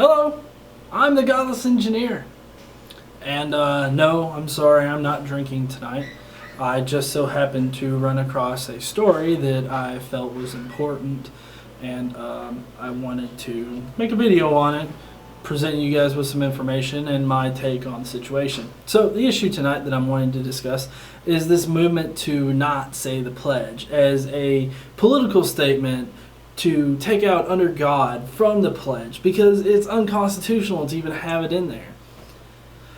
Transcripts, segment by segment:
Hello, I'm the Godless Engineer. And no, I'm sorry, I'm not drinking tonight. I just so happened to run across a story that I felt was important, and I wanted to make a video on it, present you guys with some information and my take on the situation. So the issue tonight that I'm wanting to discuss is this movement to not say the pledge as a political statement to take out under God from the pledge because it's unconstitutional to even have it in there.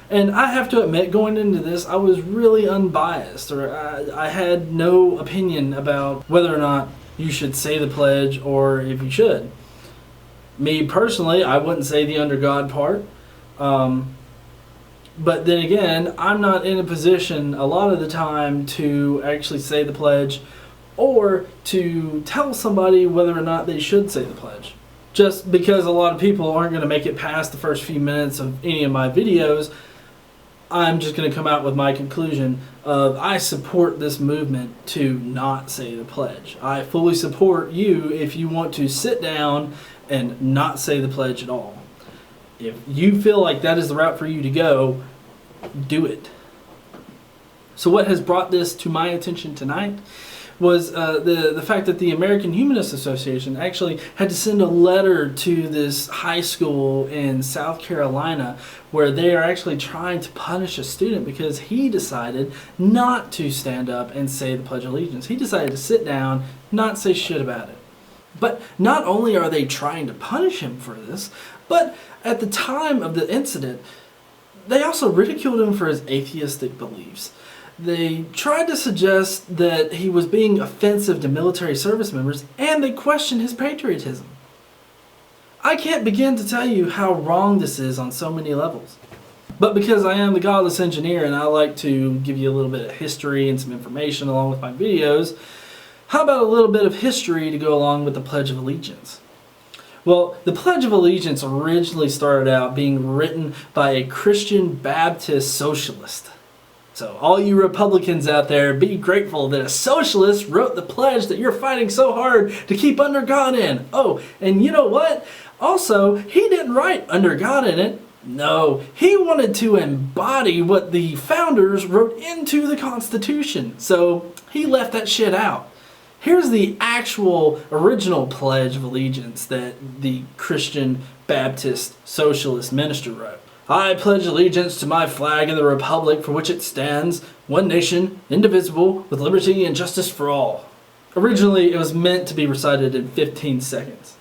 And I have to admit, going into this, I was really unbiased, or I had no opinion about whether or not you should say the pledge or if you should. Me personally, I wouldn't say the under God part. But then again, I'm not in a position a lot of the time to actually say the pledge or to tell somebody whether or not they should say the pledge. Just because a lot of people aren't going to make it past the first few minutes of any of my videos, I'm just going to come out with my conclusion of I support this movement to not say the pledge. I fully support you if you want to sit down and not say the pledge at all. If you feel like that is the route for you to go, do it. So what has brought this to my attention tonight was the fact that the American Humanist Association actually had to send a letter to this high school in South Carolina where they are actually trying to punish a student because he decided not to stand up and say the Pledge of Allegiance. He decided to sit down, not say shit about it. But not only are they trying to punish him for this, but at the time of the incident, they also ridiculed him for his atheistic beliefs. They tried to suggest that he was being offensive to military service members, and they questioned his patriotism. I can't begin to tell you how wrong this is on so many levels. But because I am the Godless Engineer and I like to give you a little bit of history and some information along with my videos, how about a little bit of history to go along with the Pledge of Allegiance? Well, the Pledge of Allegiance originally started out being written by a Christian Baptist socialist. So all you Republicans out there, be grateful that a socialist wrote the pledge that you're fighting so hard to keep under God in. Oh, and you know what? Also, he didn't write under God in it. No, he wanted to embody what the founders wrote into the Constitution. So he left that shit out. Here's the actual original Pledge of Allegiance that the Christian Baptist socialist minister wrote. I pledge allegiance to my flag and the republic for which it stands, one nation, indivisible, with liberty and justice for all. Originally, it was meant to be recited in 15 seconds.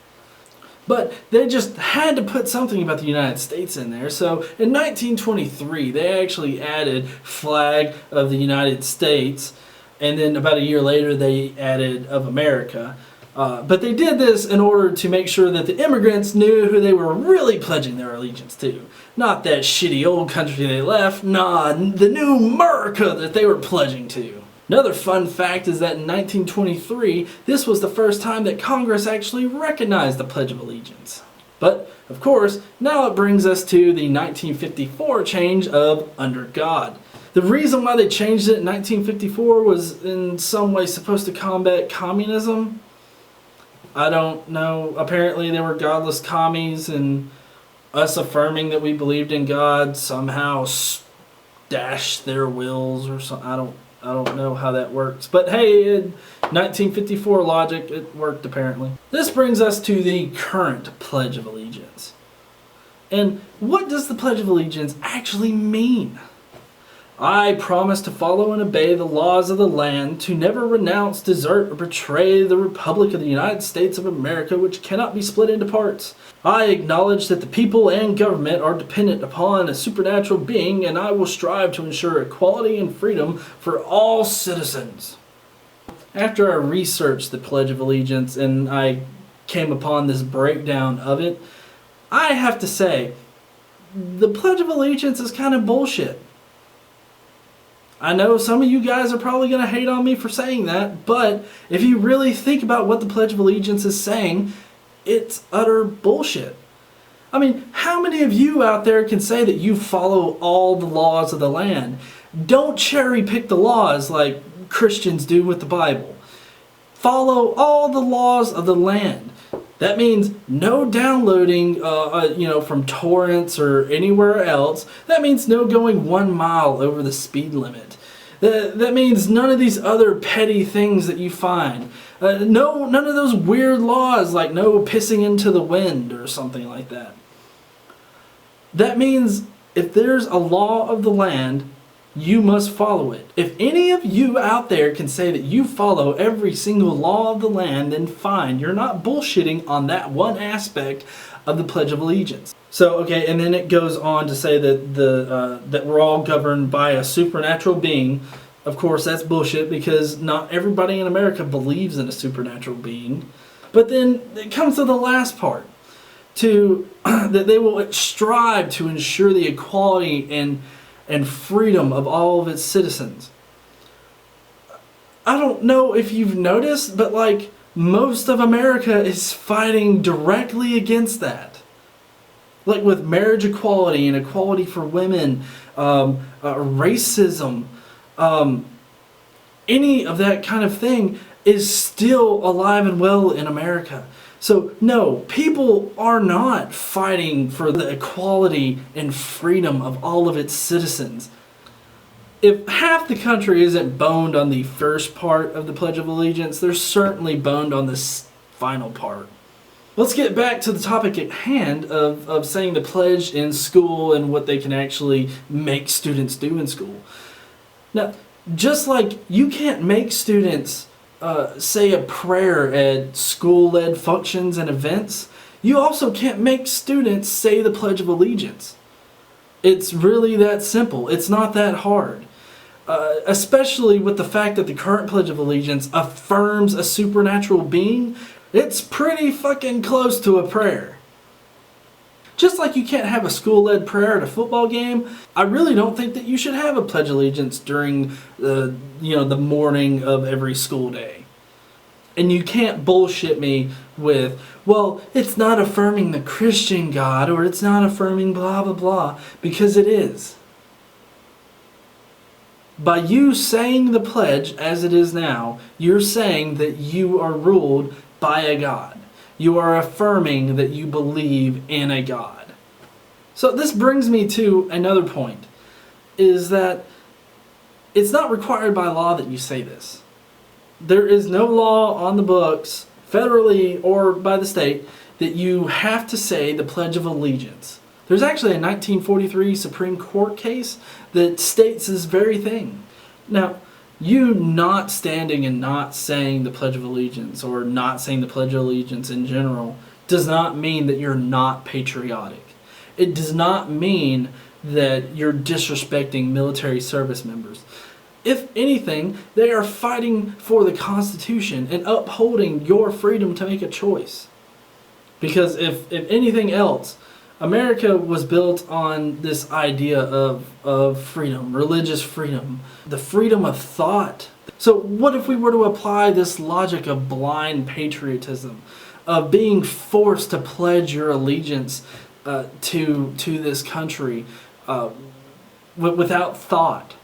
But they just had to put something about the United States in there, so in 1923, they actually added flag of the United States, and then about a year later, they added of America. But they did this in order to make sure that the immigrants knew who they were really pledging their allegiance to. Not that shitty old country they left, nah, the new America that they were pledging to. Another fun fact is that in 1923, this was the first time that Congress actually recognized the Pledge of Allegiance. But, of course, now it brings us to the 1954 change of under God. The reason why they changed it in 1954 was in some way supposed to combat communism. I don't know. Apparently they were godless commies, and us affirming that we believed in God somehow dashed their wills or something. I don't know how that works. But hey, in 1954 logic, it worked apparently. This brings us to the current Pledge of Allegiance. And what does the Pledge of Allegiance actually mean? I promise to follow and obey the laws of the land, to never renounce, desert, or betray the Republic of the United States of America, which cannot be split into parts. I acknowledge that the people and government are dependent upon a supernatural being, and I will strive to ensure equality and freedom for all citizens. After I researched the Pledge of Allegiance and I came upon this breakdown of it, I have to say, the Pledge of Allegiance is kind of bullshit. I know some of you guys are probably going to hate on me for saying that, but if you really think about what the Pledge of Allegiance is saying, it's utter bullshit. I mean, how many of you out there can say that you follow all the laws of the land? Don't cherry pick the laws like Christians do with the Bible. Follow all the laws of the land. That means no downloading, from torrents or anywhere else. That means no going 1 mile over the speed limit. That means none of these other petty things that you find. None of those weird laws like no pissing into the wind or something like that. That means if there's a law of the land, you must follow it. If any of you out there can say that you follow every single law of the land, then fine. You're not bullshitting on that one aspect of the Pledge of Allegiance. So, okay, and then it goes on to say that that we're all governed by a supernatural being. Of course, that's bullshit because not everybody in America believes in a supernatural being. But then it comes to the last part, that they will strive to ensure the equality and freedom of all of its citizens. I don't know if you've noticed, but like most of America is fighting directly against that. Like with marriage equality and equality for women, racism, any of that kind of thing is still alive and well in America. So no, people are not fighting for the equality and freedom of all of its citizens. If half the country isn't boned on the first part of the Pledge of Allegiance, they're certainly boned on this final part. Let's get back to the topic at hand of saying the pledge in school and what they can actually make students do in school. Now, just like you can't make students say a prayer at school-led functions and events, you also can't make students say the Pledge of Allegiance. It's really that simple. It's not that hard. Especially with the fact that the current Pledge of Allegiance affirms a supernatural being, it's pretty fucking close to a prayer. Just like you can't have a school-led prayer at a football game, I really don't think that you should have a Pledge of Allegiance during the morning of every school day. And you can't bullshit me with, well, it's not affirming the Christian God, or it's not affirming blah blah blah, because it is. By you saying the pledge as it is now, you're saying that you are ruled by a God. You are affirming that you believe in a God. So this brings me to another point, is that it's not required by law that you say this. There is no law on the books, federally or by the state, that you have to say the Pledge of Allegiance. There's actually a 1943 Supreme Court case that states this very thing. Now, you not standing and not saying the Pledge of Allegiance, or not saying the Pledge of Allegiance in general, does not mean that you're not patriotic. It does not mean that you're disrespecting military service members. If anything, they are fighting for the Constitution and upholding your freedom to make a choice. Because if anything else, America was built on this idea of freedom, religious freedom, the freedom of thought. So what if we were to apply this logic of blind patriotism, of being forced to pledge your allegiance to this country without thought?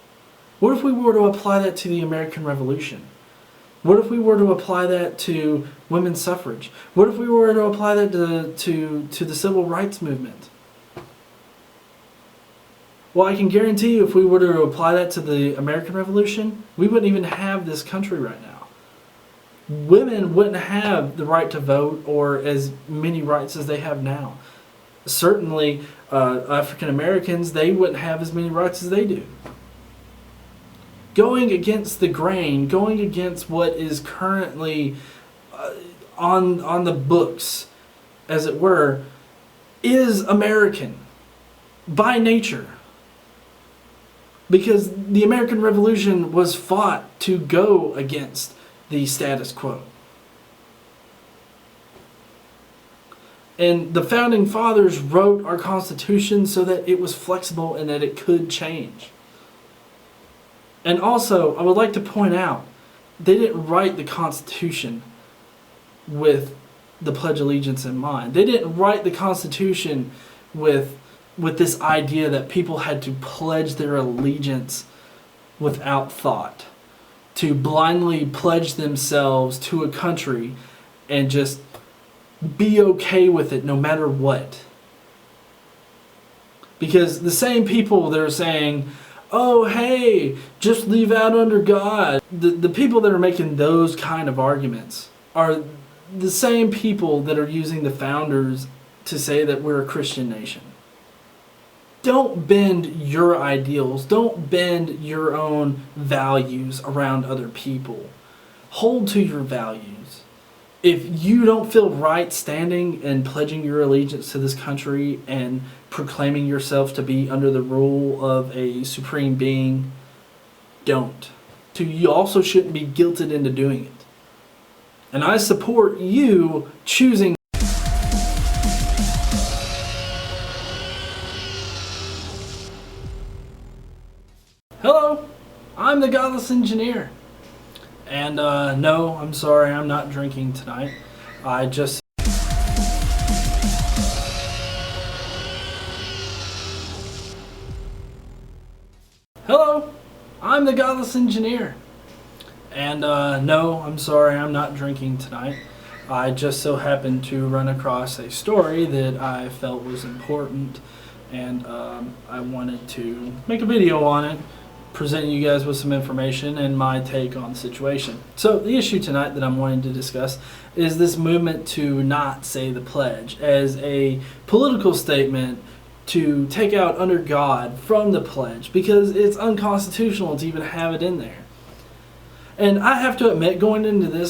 What if we were to apply that to the American Revolution? What if we were to apply that to women's suffrage? What if we were to apply that to the civil rights movement? Well, I can guarantee you if we were to apply that to the American Revolution, we wouldn't even have this country right now. Women wouldn't have the right to vote or as many rights as they have now. Certainly, African Americans, they wouldn't have as many rights as they do. Going against the grain, going against what is currently on the books, as it were, is American by nature. Because the American Revolution was fought to go against the status quo. And the Founding Fathers wrote our Constitution so that it was flexible and that it could change. And also, I would like to point out, they didn't write the Constitution with the Pledge of Allegiance in mind. They didn't write the Constitution with this idea that people had to pledge their allegiance without thought, to blindly pledge themselves to a country and just be okay with it no matter what. Because the same people that are saying, oh, hey, just leave out under God, the people that are making those kind of arguments are the same people that are using the founders to say that we're a Christian nation. Don't bend your ideals. Don't bend your own values around other people. Hold to your values. If you don't feel right standing and pledging your allegiance to this country and proclaiming yourself to be under the rule of a supreme being, don't. You also shouldn't be guilted into doing it. And I support you choosing. Hello, I'm the Godless Engineer. And no, I'm sorry, I'm not drinking tonight. I just... Hello, I'm the Godless Engineer. And no, I'm sorry, I'm not drinking tonight. I just so happened to run across a story that I felt was important, and I wanted to make a video on it, presenting you guys with some information and my take on the situation. So the issue tonight that I'm wanting to discuss is this movement to not say the pledge as a political statement to take out under God from the pledge, because it's unconstitutional to even have it in there. And I have to admit, going into this,